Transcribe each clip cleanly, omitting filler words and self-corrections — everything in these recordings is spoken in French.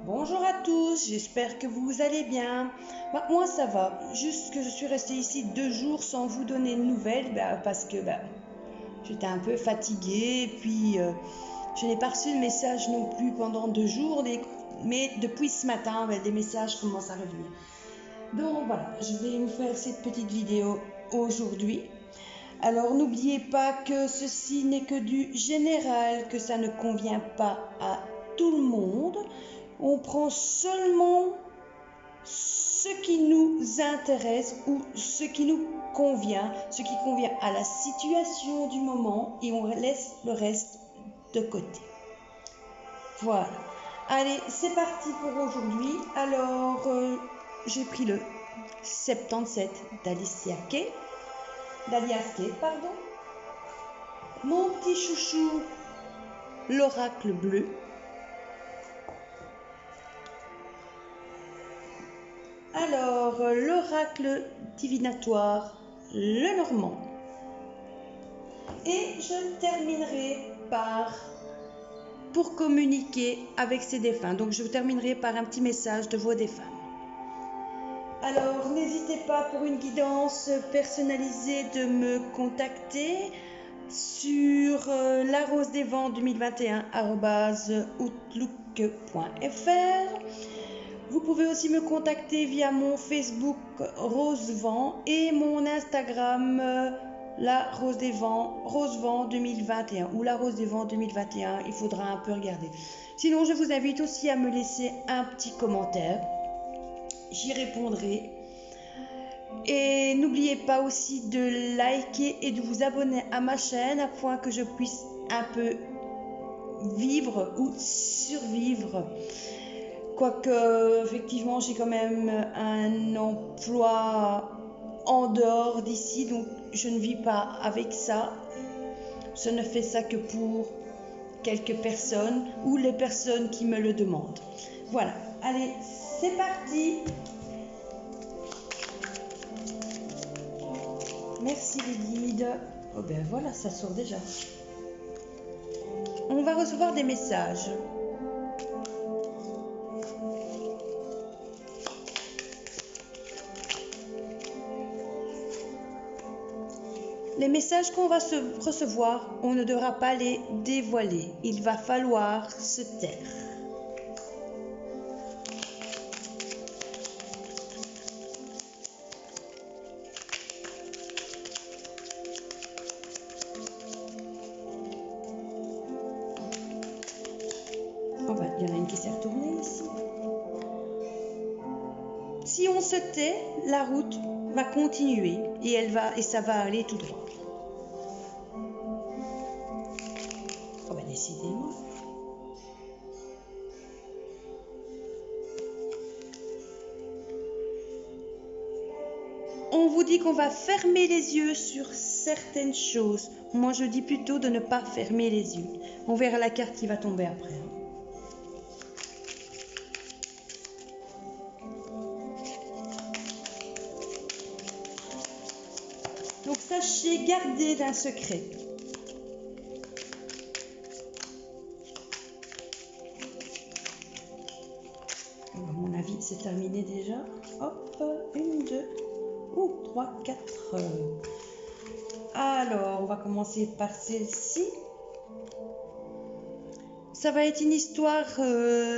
Bonjour à tous, j'espère que vous allez bien. Moi ça va, juste que je suis restée ici 2 jours sans vous donner de nouvelles parce que j'étais un peu fatiguée et puis je n'ai pas reçu de message non plus pendant 2 jours, mais depuis ce matin, des messages commencent à revenir. Donc voilà, je vais vous faire cette petite vidéo aujourd'hui. Alors n'oubliez pas que ceci n'est que du général, que ça ne convient pas à tout le monde. On prend seulement ce qui nous intéresse ou ce qui nous convient, ce qui convient à la situation du moment et on laisse le reste de côté. Voilà. Allez, c'est parti pour aujourd'hui. Alors, j'ai pris le 77 d'Alicia Kay. Mon petit chouchou, l'oracle bleu. Alors, l'oracle divinatoire, le normand. Et je terminerai pour communiquer avec ses défunts. Donc, je terminerai par un petit message de vos défunts. Alors, n'hésitez pas pour une guidance personnalisée de me contacter sur larosedesvents2021@outlook.fr. Vous pouvez aussi me contacter via mon Facebook Rosevent et mon Instagram La Rose des Vents, Rosevent 2021 ou La Rose des Vents 2021. Il faudra un peu regarder. Sinon, je vous invite aussi à me laisser un petit commentaire. J'y répondrai. Et n'oubliez pas aussi de liker et de vous abonner à ma chaîne afin que je puisse un peu vivre ou survivre. Quoique, effectivement, j'ai quand même un emploi en dehors d'ici, donc je ne vis pas avec ça. Je ne fais ça que pour quelques personnes ou les personnes qui me le demandent. Voilà, allez, c'est parti. Merci les guides. Oh ben voilà, ça sort déjà. On va recevoir des messages. Les messages qu'on va recevoir, on ne devra pas les dévoiler. Il va falloir se taire. Oh ben, il y en a une qui s'est retournée ici. Si on se tait, la route va continuer et ça va aller tout droit. Oh ben, décidément. On vous dit qu'on va fermer les yeux sur certaines choses. Moi, je dis plutôt de ne pas fermer les yeux. On verra la carte qui va tomber après. Donc, sachez garder un secret. À mon avis, c'est terminé déjà. Hop, 1, 2, 3, 4. Alors, on va commencer par celle-ci. Ça va être une histoire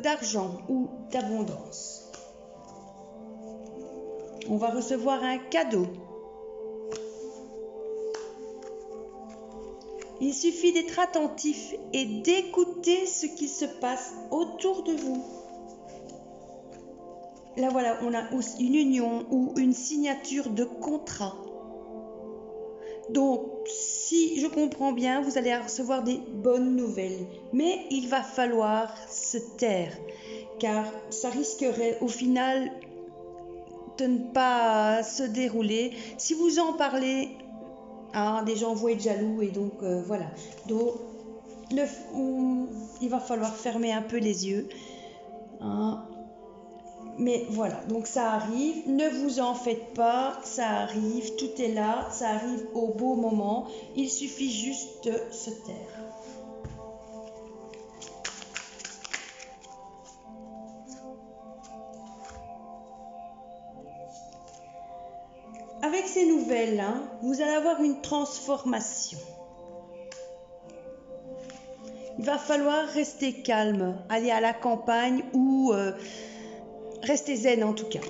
d'argent ou d'abondance. On va recevoir un cadeau. Il suffit d'être attentif et d'écouter ce qui se passe autour de vous. Là voilà, on a aussi une union ou une signature de contrat. Donc, si je comprends bien, vous allez recevoir des bonnes nouvelles. Mais il va falloir se taire, car ça risquerait au final de ne pas se dérouler. Si vous en parlez, des gens vont être jaloux et donc voilà. Donc, il va falloir fermer un peu les yeux. Mais voilà, donc ça arrive, ne vous en faites pas, ça arrive, tout est là, ça arrive au beau moment, il suffit juste de se taire. avec ces nouvelles, hein, vous allez avoir une transformation. Il va falloir rester calme, aller à la campagne ou rester zen en tout cas.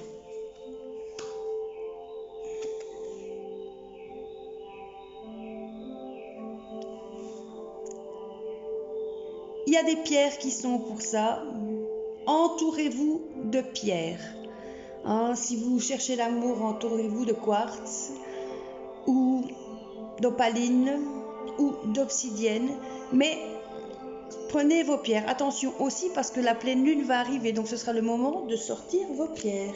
Il y a des pierres qui sont pour ça. Entourez-vous de pierres. Hein, si vous cherchez l'amour, entourez-vous de quartz ou d'opaline ou d'obsidienne. Mais prenez vos pierres. Attention aussi parce que la pleine lune va arriver. Donc ce sera le moment de sortir vos pierres.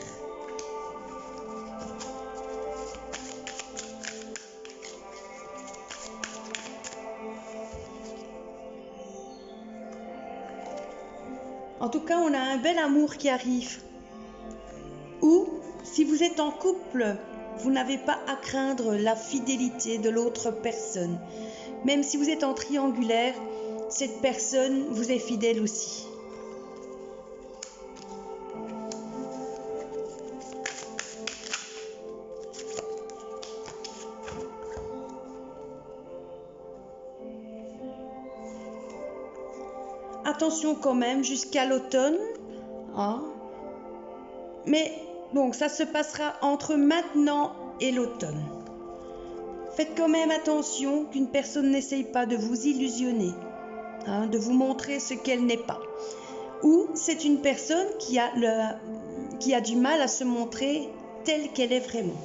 En tout cas, on a un bel amour qui arrive. Ou, si vous êtes en couple, vous n'avez pas à craindre la fidélité de l'autre personne. Même si vous êtes en triangulaire, cette personne vous est fidèle aussi. Attention quand même jusqu'à l'automne, hein. Mais donc ça se passera entre maintenant et l'automne. Faites quand même attention qu'une personne n'essaye pas de vous illusionner, hein, de vous montrer ce qu'elle n'est pas. Ou c'est une personne qui a du mal à se montrer telle qu'elle est vraiment.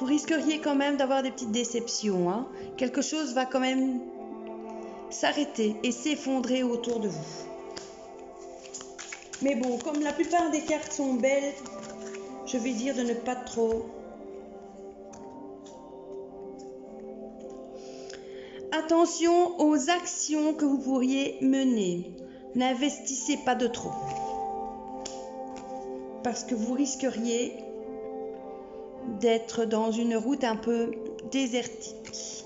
Vous risqueriez quand même d'avoir des petites déceptions, hein. Quelque chose va quand même s'arrêter et s'effondrer autour de vous. Mais bon, comme la plupart des cartes sont belles, je vais dire de ne pas trop. Attention aux actions que vous pourriez mener. N'investissez pas de trop. Parce que vous risqueriez d'être dans une route un peu désertique.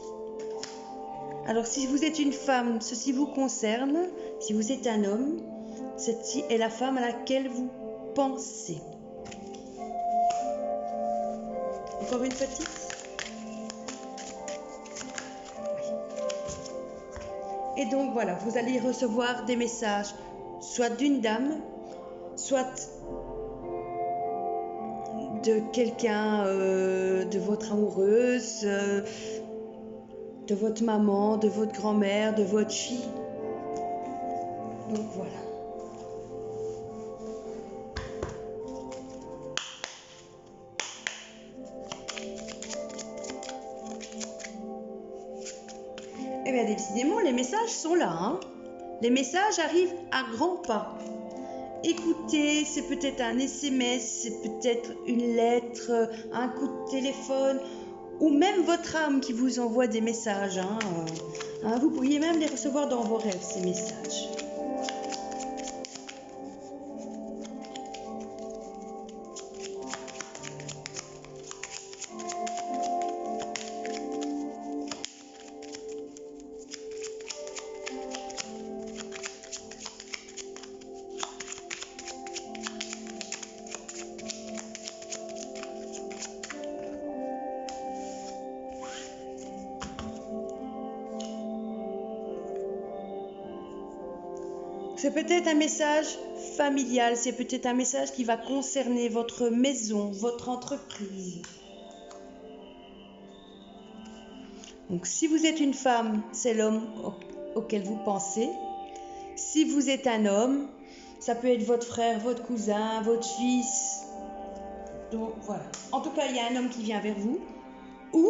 Alors si vous êtes une femme, ceci vous concerne. Si vous êtes un homme, celle-ci est la femme à laquelle vous pensez. Encore une petite. Et donc voilà, vous allez recevoir des messages, soit d'une dame, soit de quelqu'un, de votre amoureuse, de votre maman, de votre grand-mère, de votre fille. Donc voilà. Eh bien, décidément, les messages sont là, hein. Les messages arrivent à grands pas. Écoutez, c'est peut-être un SMS, c'est peut-être une lettre, un coup de téléphone, ou même votre âme qui vous envoie des messages. Vous pourriez même les recevoir dans vos rêves, ces messages. C'est peut-être un message familial, c'est peut-être un message qui va concerner votre maison, votre entreprise. Donc si vous êtes une femme, c'est l'homme auquel vous pensez. Si vous êtes un homme, ça peut être votre frère, votre cousin, votre fils. Donc voilà. En tout cas, il y a un homme qui vient vers vous. Ou,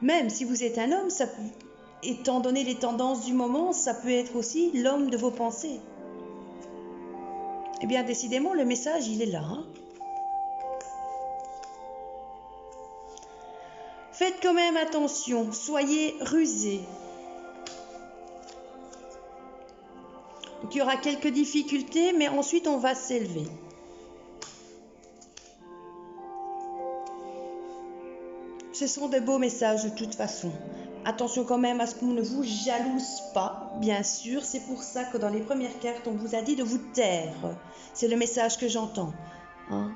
même si vous êtes un homme, ça peut... Étant donné les tendances du moment, ça peut être aussi l'homme de vos pensées. Eh bien, décidément, le message, il est là. Hein. Faites quand même attention, soyez rusés. Donc, il y aura quelques difficultés, mais ensuite, on va s'élever. Ce sont de beaux messages de toute façon. attention quand même à ce qu'on ne vous jalouse pas, bien sûr. C'est pour ça que dans les premières cartes, on vous a dit de vous taire. C'est le message que j'entends. Hein?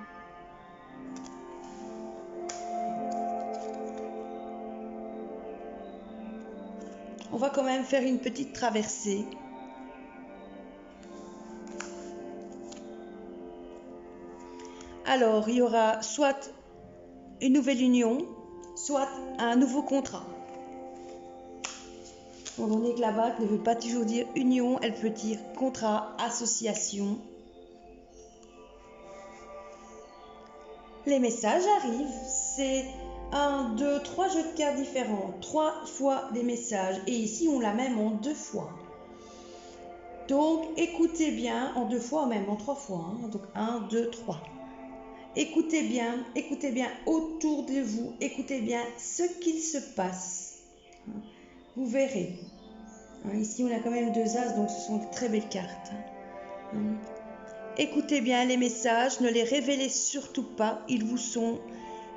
On va quand même faire une petite traversée. Alors, il y aura soit une nouvelle union, soit un nouveau contrat. On donné que la bague ne veut pas toujours dire union, elle peut dire contrat, association. Les messages arrivent, c'est 1, 2, 3 jeux de cartes différents, 3 fois des messages. Et ici, on l'a même en 2 fois. Donc, écoutez bien, en 2 fois, même en 3 fois. Hein. Donc, 1, 2, 3. Écoutez bien autour de vous, écoutez bien ce qu'il se passe. Vous verrez. Ici, on a quand même 2 as, donc ce sont de très belles cartes. Écoutez bien les messages, ne les révélez surtout pas, ils vous sont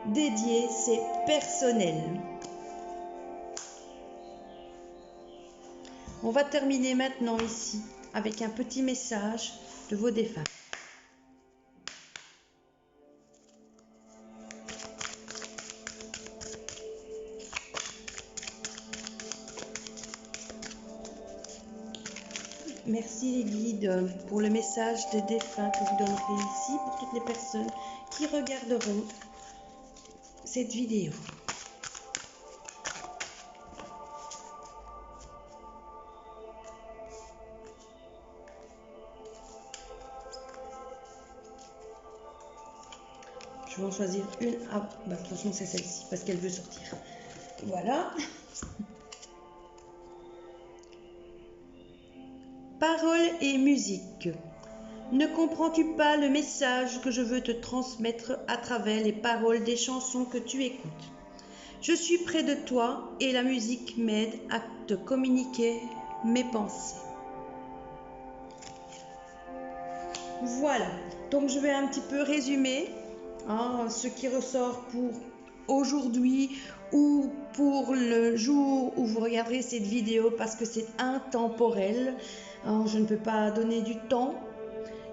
dédiés, c'est personnel. On va terminer maintenant ici avec un petit message de vos défunts. Merci les guides pour le message des défunts que vous donnerez ici pour toutes les personnes qui regarderont cette vidéo. Je vais en choisir une. Ah, bah, de toute façon c'est celle-ci parce qu'elle veut sortir. Voilà. Paroles et musique. Ne comprends-tu pas le message que je veux te transmettre à travers les paroles des chansons que tu écoutes? Je suis près de toi et la musique m'aide à te communiquer mes pensées. Voilà, donc je vais un petit peu résumer ce qui ressort pour aujourd'hui ou pour le jour où vous regarderez cette vidéo parce que c'est intemporel. Je ne peux pas donner du temps.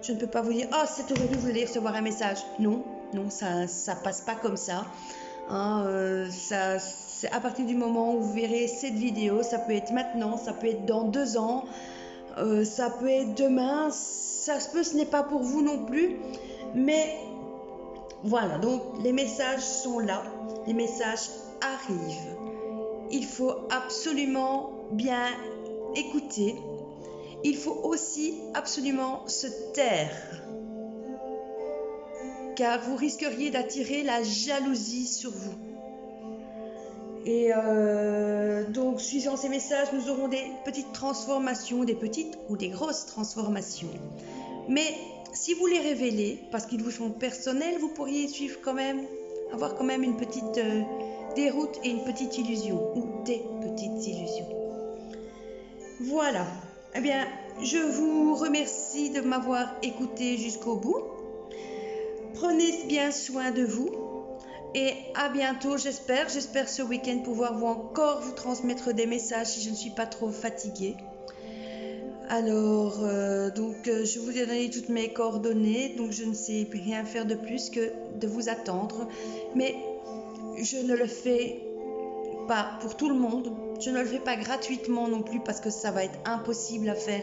Je ne peux pas vous dire « Oh, c'est aujourd'hui que vous allez recevoir un message ». Non, ça passe pas comme ça. C'est à partir du moment où vous verrez cette vidéo, ça peut être maintenant, ça peut être dans 2 ans, ça peut être demain, ça se peut, ce n'est pas pour vous non plus. Mais voilà, donc les messages sont là, les messages arrivent. Il faut absolument bien écouter. Il faut aussi absolument se taire, car vous risqueriez d'attirer la jalousie sur vous. Et donc, suivant ces messages, nous aurons des petites transformations, des petites ou des grosses transformations. Mais si vous les révélez, parce qu'ils vous sont personnels, vous pourriez suivre quand même, avoir quand même une petite déroute et une petite illusion, ou des petites illusions. Voilà. Eh bien, je vous remercie de m'avoir écouté jusqu'au bout. Prenez bien soin de vous et à bientôt, j'espère ce week-end pouvoir encore vous transmettre des messages si je ne suis pas trop fatiguée. Alors, je vous ai donné toutes mes coordonnées, donc je ne sais rien faire de plus que de vous attendre. Mais je ne le fais pas pour tout le monde. Je ne le fais pas gratuitement non plus parce que ça va être impossible à faire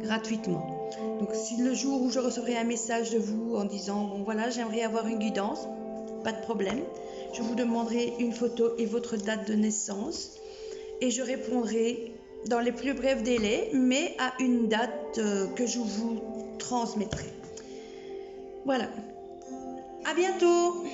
gratuitement. Donc si le jour où je recevrai un message de vous en disant « Bon voilà, j'aimerais avoir une guidance », pas de problème. Je vous demanderai une photo et votre date de naissance et je répondrai dans les plus brefs délais, mais à une date que je vous transmettrai. Voilà. À bientôt!